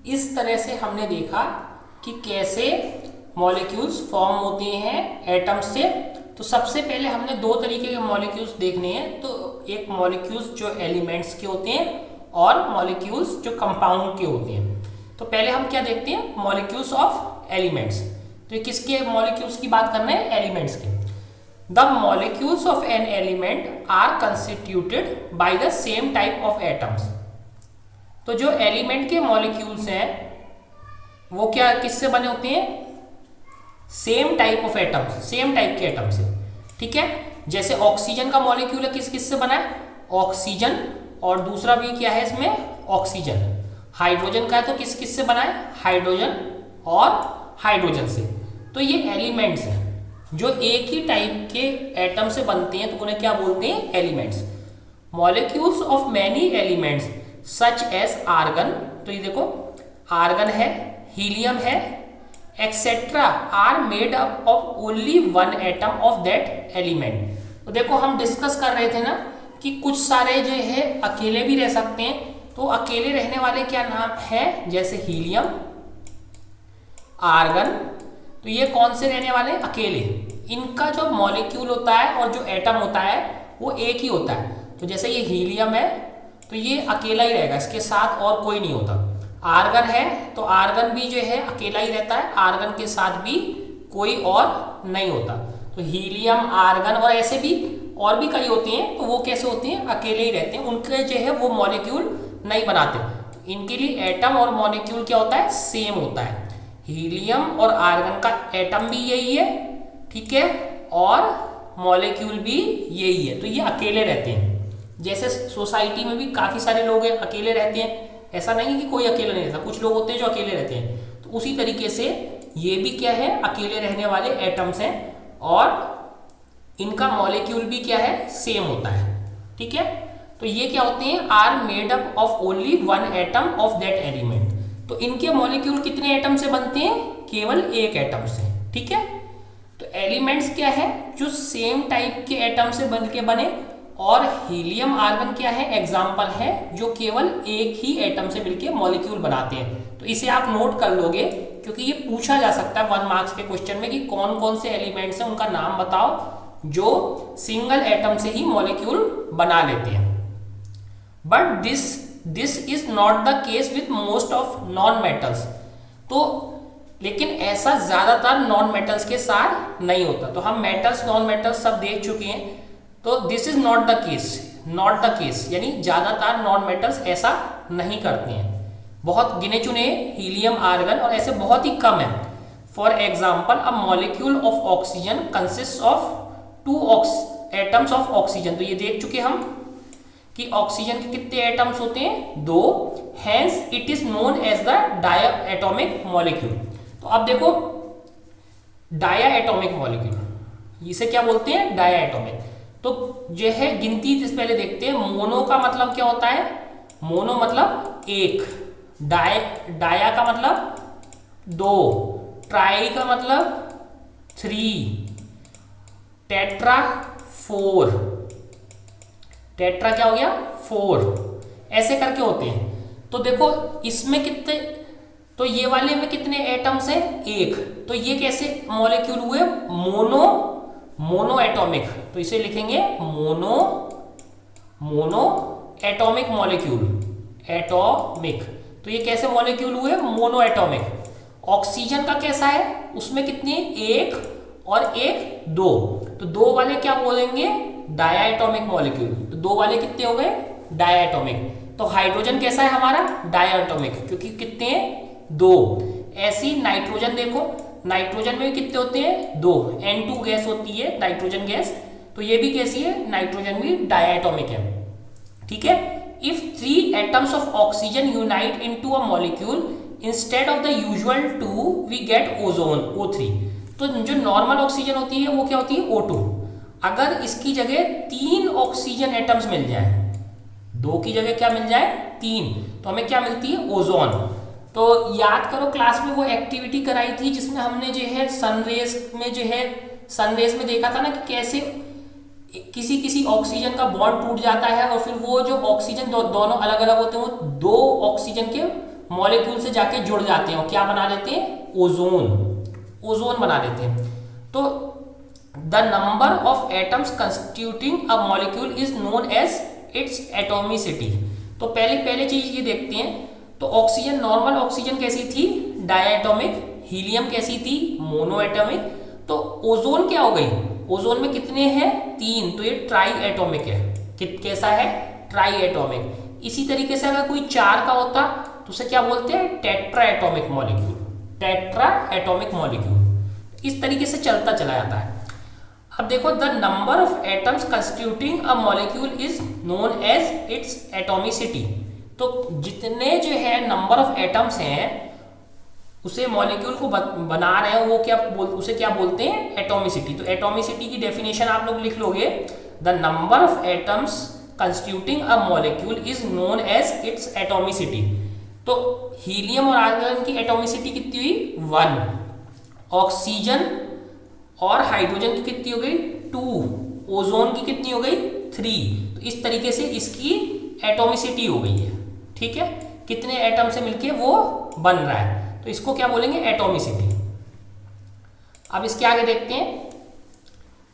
इस तरह से हमने देखा कि कैसे मॉलिक्यूल्स फॉर्म होते हैं एटम्स से। तो सबसे पहले हमने दो तरीके के मॉलिक्यूल्स देखने हैं। तो एक मॉलिक्यूल्स जो एलिमेंट्स के होते हैं और मॉलिक्यूल्स जो कंपाउंड के होते हैं। तो पहले हम क्या देखते हैं, मॉलिक्यूल्स ऑफ एलिमेंट्स। तो ये किसके मॉलिक्यूल्स की बात कर रहे हैं, एलिमेंट्स के। The molecules of an element are constituted by the same type of atoms. तो जो एलिमेंट के मॉलिक्यूल्स हैं वो क्या किससे बने होते हैं, same type of atoms, same type के एटम से। ठीक है, जैसे ऑक्सीजन का मॉलिक्यूल है किस किस से बना है, ऑक्सीजन, और दूसरा भी क्या है इसमें, ऑक्सीजन। हाइड्रोजन का है तो किस किस से बना है, हाइड्रोजन और हाइड्रोजन से। तो ये एलिमेंट्स हैं जो एक ही टाइप के एटम से बनते हैं, तो उन्हें क्या बोलते हैं, elements. Molecules of many elements such as argon, तो ये देखो आर्गन है, हीलियम है, etcetera are made up of only one atom of that element. तो देखो हम डिस्कस कर रहे थे ना कि कुछ सारे जो है अकेले भी रह सकते हैं। तो अकेले रहने वाले क्या नाम है, जैसे हीलियम, आर्गन, तो ये कौन से रहने वाले, अकेले। इनका जो मॉलिक्यूल होता है और जो एटम होता है वो एक ही होता है। तो जैसे ये हीलियम है तो ये अकेला ही रहेगा, इसके साथ और कोई नहीं होता। आर्गन है तो आर्गन भी जो है अकेला ही रहता है, आर्गन के साथ भी कोई और नहीं होता। तो हीलियम, आर्गन और ऐसे भी और भी कई होते हैं, तो वो कैसे होते हैं, अकेले ही रहते हैं, उनके जो है वो मॉलिक्यूल नहीं बनाते। तो इनके लिए एटम और मॉलिक्यूल क्या होता है, सेम होता है। हीलियम और आर्गन का एटम भी यही है, ठीक है, और मॉलिक्यूल भी यही है। तो ये अकेले रहते हैं। जैसे सोसाइटी में भी काफ़ी सारे लोग हैं अकेले रहते हैं, ऐसा नहीं है कि कोई अकेला नहीं रहता, कुछ लोग होते हैं जो अकेले रहते हैं। तो उसी तरीके से ये भी क्या है, अकेले रहने वाले एटम्स हैं और इनका मॉलिक्यूल भी क्या है, सेम होता है। ठीक है, तो ये क्या होते हैं, are made up of only one atom of that element. तो इनके मॉलिक्यूल कितने एटम से बनते हैं, केवल एक एटम से। ठीक है, तो एलिमेंट्स क्या है, जो सेम टाइप के एटम से बन के बने, और हीलियम, आर्गन क्या है, एग्जाम्पल है जो केवल एक ही एटम से मिलके मॉलिक्यूल बनाते हैं। तो इसे आप नोट कर लोगे क्योंकि ये पूछा जा सकता है 1 मार्क्स के क्वेश्चन में कि कौन कौन से एलिमेंट्स हैं, उनका नाम बताओ जो सिंगल एटम से ही मॉलिक्यूल बना लेते हैं। But this is not the case with most of non metals. तो लेकिन ऐसा ज्यादातर नॉन मेटल्स के साथ नहीं होता। तो हम मेटल्स, नॉन मेटल्स सब देख चुके हैं। तो this is not the case, not the case यानी ज्यादातर नॉन मेटल्स ऐसा नहीं करते हैं। बहुत गिने चुने हीलियम, आर्गन और ऐसे बहुत ही कम है। For example, a molecule of oxygen consist of 2 atoms of oxygen. तो ये देख चुके हम कि ऑक्सीजन के कितने एटम्स होते हैं, 2। Hence it is known as the diatomic molecule. तो अब देखो डायएटॉमिक मॉलिक्यूल, इसे क्या बोलते हैं, डायएटॉमिक। तो जो है गिनती पहले देखते हैं। मोनो का मतलब क्या होता है, मोनो मतलब एक, डाया का मतलब 2, ट्राई का मतलब 3, टेट्रा 4, टेट्रा क्या हो गया, 4, ऐसे करके होते हैं। तो देखो इसमें कितने, तो ये वाले में कितने एटम्स हैं, 1। तो ये कैसे मॉलिक्यूल हुए, मोनो एटॉमिक। तो इसे लिखेंगे मोनो एटॉमिक मॉलिक्यूल, एटॉमिक। तो ये कैसे मॉलिक्यूल हुए, मोनो एटॉमिक। ऑक्सीजन का कैसा है, उसमें कितने, 1 और 1 2। तो 2 वाले क्या बोलेंगे, डायएटॉमिक मॉलिक्यूल। तो 2 वाले कितने हो गए, डायएटॉमिक। तो हाइड्रोजन कैसा है हमारा, डायएटॉमिक, क्योंकि कितने, 2। ऐसी नाइट्रोजन देखो, नाइट्रोजन में कितने होते हैं, 2, N2 गैस होती है नाइट्रोजन गैस। तो ये भी कैसी है, नाइट्रोजन भी डायएटॉमिक है। ठीक है, if 3 atoms of oxygen unite into a molecule instead of the usual 2 we get ozone, O3। तो जो नॉर्मल ऑक्सीजन होती है वो क्या होती है, O2। अगर इसकी जगह 3 ऑक्सीजन एटम्स मिल जाए, 2 की जगह क्या मिल जाए, 3, तो हमें क्या मिलती है, ओजोन। तो याद करो क्लास में वो एक्टिविटी कराई थी जिसमें हमने जो है सनरेज में देखा था ना कि कैसे किसी ऑक्सीजन का बॉन्ड टूट जाता है और फिर वो जो ऑक्सीजन दोनों अलग अलग होते हैं, वो 2 ऑक्सीजन के मॉलिक्यूल से जाके जुड़ जाते हैं और क्या बना लेते हैं, ओजोन बना लेते हैं। तो the number of atoms constituting a molecule is known as its atomicity. तो पहले चीज ये देखते हैं। तो ऑक्सीजन, नॉर्मल ऑक्सीजन कैसी थी, डायएटॉमिक। हीलियम कैसी थी, मोनोएटॉमिक। तो ओजोन क्या हो गई, ओजोन में कितने हैं, 3, तो ये ट्राई एटॉमिक है। कैसा है, ट्राई एटॉमिक। इसी तरीके से अगर कोई 4 का होता तो उसे क्या बोलते हैं, tetra atomic molecule, tetra atomic molecule. इस तरीके से चलता चला जाता है। अब देखो, the number of atoms constituting a molecule is known as its atomicity. तो जितने जो है नंबर ऑफ एटम्स हैं उसे मॉलिक्यूल को बना रहे हैं वो उसे क्या बोलते हैं, एटॉमिसिटी। तो एटॉमिसिटी की डेफिनेशन आप लोग लिख लोगे, the number of atoms constituting a molecule is known as its atomicity. तो हीलियम और आर्गन की एटॉमिसिटी कितनी हुई, 1। ऑक्सीजन और हाइड्रोजन की कितनी हो गई, 2। ओजोन की कितनी हो गई, 3। तो इस तरीके से इसकी एटॉमिसिटी हो गई है। ठीक है, कितने एटम से मिलके वो बन रहा है, तो इसको क्या बोलेंगे, एटॉमिसिटी। अब इसके आगे देखते हैं,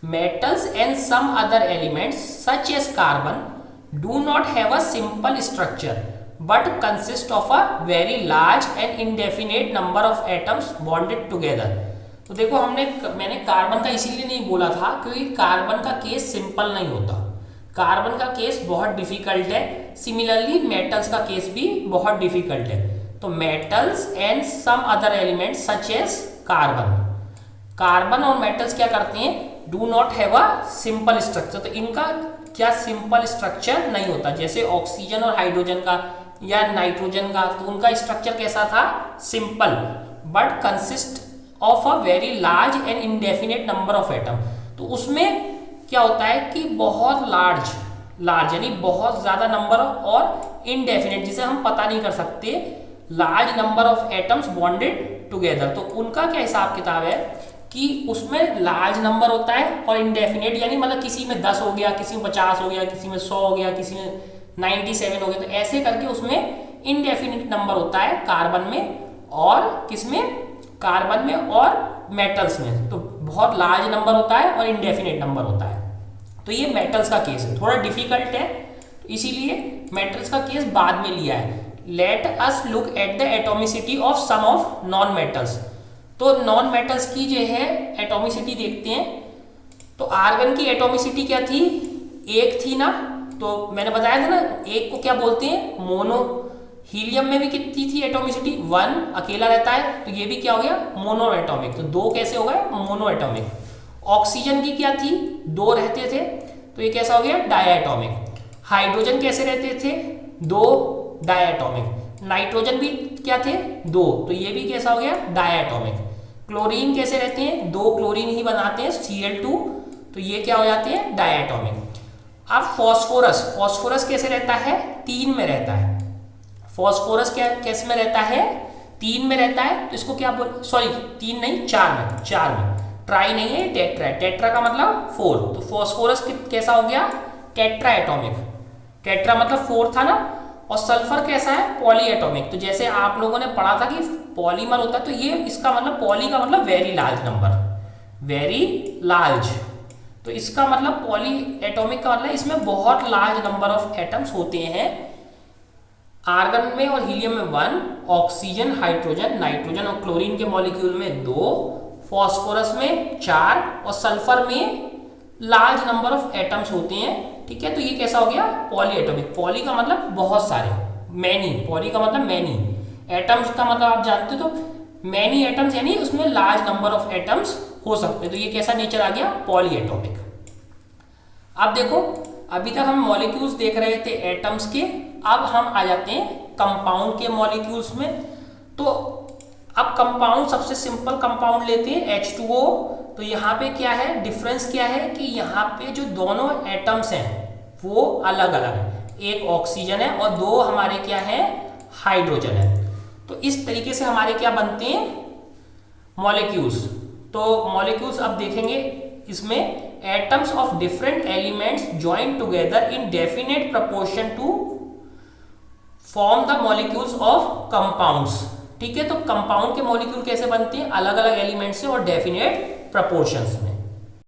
metals and some other elements such as carbon do not have a simple structure but consist of a very large and indefinite number of atoms bonded together. तो देखो, मैंने कार्बन का इसीलिए नहीं बोला था क्योंकि कार्बन का केस सिंपल नहीं होता, कार्बन का केस बहुत डिफिकल्ट है। सिमिलरली मेटल्स का केस भी बहुत डिफिकल्ट है। तो metals and some other elements such as carbon और मेटल्स क्या करते हैं, do not have a simple structure. तो इनका क्या सिंपल स्ट्रक्चर नहीं होता, जैसे ऑक्सीजन और हाइड्रोजन का या नाइट्रोजन का, तो उनका स्ट्रक्चर कैसा था, simple, but consist of a very large and indefinite number of atom. तो उसमें क्या होता है कि बहुत लार्ज यानी बहुत ज्यादा नंबर और इनडेफिनेट, जिसे हम पता नहीं कर सकते, large number of atoms bonded together. तो उनका क्या हिसाब किताब है कि उसमें लार्ज नंबर होता है और इनडेफिनेट, यानी मतलब किसी में 10 हो गया, किसी में 50 हो गया, किसी में 100 हो गया, किसी में 97 हो गया। तो ऐसे करके उसमें इनडेफिनेट नंबर होता है कार्बन में और किसमें, कार्बन में और मेटल्स में। तो बहुत लार्ज नंबर होता है और इनडेफिनेट नंबर होता है। तो ये मेटल्स का केस है, थोड़ा डिफिकल्ट है, तो इसीलिए मेटल्स का केस बाद में लिया है। Let us look at the atomicity of some of non metals. तो नॉन मेटल्स की जो है एटॉमिसिटी देखते हैं। तो आर्गन की एटॉमिसिटी क्या थी, 1 थी ना। तो मैंने बताया था ना, 1 को क्या बोलते हैं, मोनो। हीलियम में भी कितनी थी एटॉमिसिटी, 1, अकेला रहता है, तो ये भी क्या हो गया, मोनो एटॉमिक। तो 2 कैसे हो गए, मोनो एटॉमिक। ऑक्सीजन की क्या थी, 2 रहते थे, तो ये कैसा हो गया, डायएटॉमिक। हाइड्रोजन कैसे रहते थे, 2, डायएटॉमिक। नाइट्रोजन भी क्या थे, 2, तो ये भी कैसा हो गया, डायएटॉमिक। क्लोरीन कैसे रहते हैं, 2 क्लोरीन ही बनाते हैं, Cl2, तो ये क्या हो जाते हैं, डायएटॉमिक। अब फॉस्फोरस कैसे रहता है, 3 में रहता है। फॉस्फोरस कैसे में रहता है, 3 में रहता है। तो इसको क्या बोल, सॉरी 3 नहीं, 4 में। ट्राई नहीं है, टेट्रा है। टेट्रा का मतलब 4। तो फॉस्फोरस कैसा हो गया, टेट्रा एटॉमिक। टेट्रा मतलब 4 था ना। और सल्फर कैसा है, पॉली एटॉमिक। तो जैसे आप लोगों ने पढ़ा था कि पॉलीमर होता है, तो ये इसका मतलब पॉली का मतलब very large number, very large. तो इसका मतलब पॉली एटॉमिक का मतलब इसमें बहुत लार्ज नंबर ऑफ एटम्स होते हैं। आर्गन में और हीलियम में 1, ऑक्सीजन, हाइड्रोजन, नाइट्रोजन और क्लोरीन के मॉलिक्यूल में 2, फॉस्फोरस में 4 और सल्फर में लार्ज नंबर ऑफ एटम्स होते हैं। ठीक है, तो ये कैसा हो गया, पॉली एटॉमिक। पॉली का मतलब बहुत सारे, मैनी। पॉली का मतलब मैनी, एटम्स का मतलब आप जानते हो, तो मैनी एटम्स यानी उसमें लार्ज नंबर ऑफ एटम्स हो सकते हैं। तो ये कैसा नेचर आ गया, पॉली एटॉमिक। अब देखो, अभी तक हम मॉलिक्यूल्स देख रहे थे एटम्स के, अब हम आ जाते हैं कंपाउंड के मॉलिक्यूल्स में। तो अब कंपाउंड, सबसे सिंपल कंपाउंड लेते हैं H2O। तो यहाँ पे क्या है, डिफरेंस क्या है कि यहाँ पे जो दोनों एटम्स हैं वो अलग अलग है। एक ऑक्सीजन है और 2 हमारे क्या है, हाइड्रोजन है। तो इस तरीके से हमारे क्या बनते हैं, मॉलिक्यूल्स। तो मॉलिक्यूल्स अब देखेंगे, इसमें atoms of different elements join together in definite proportion to form the molecules of compounds. ठीक है, तो कंपाउंड के मॉलिक्यूल कैसे बनते हैं, अलग अलग एलिमेंट से और डेफिनेट प्रोपोर्शंस में।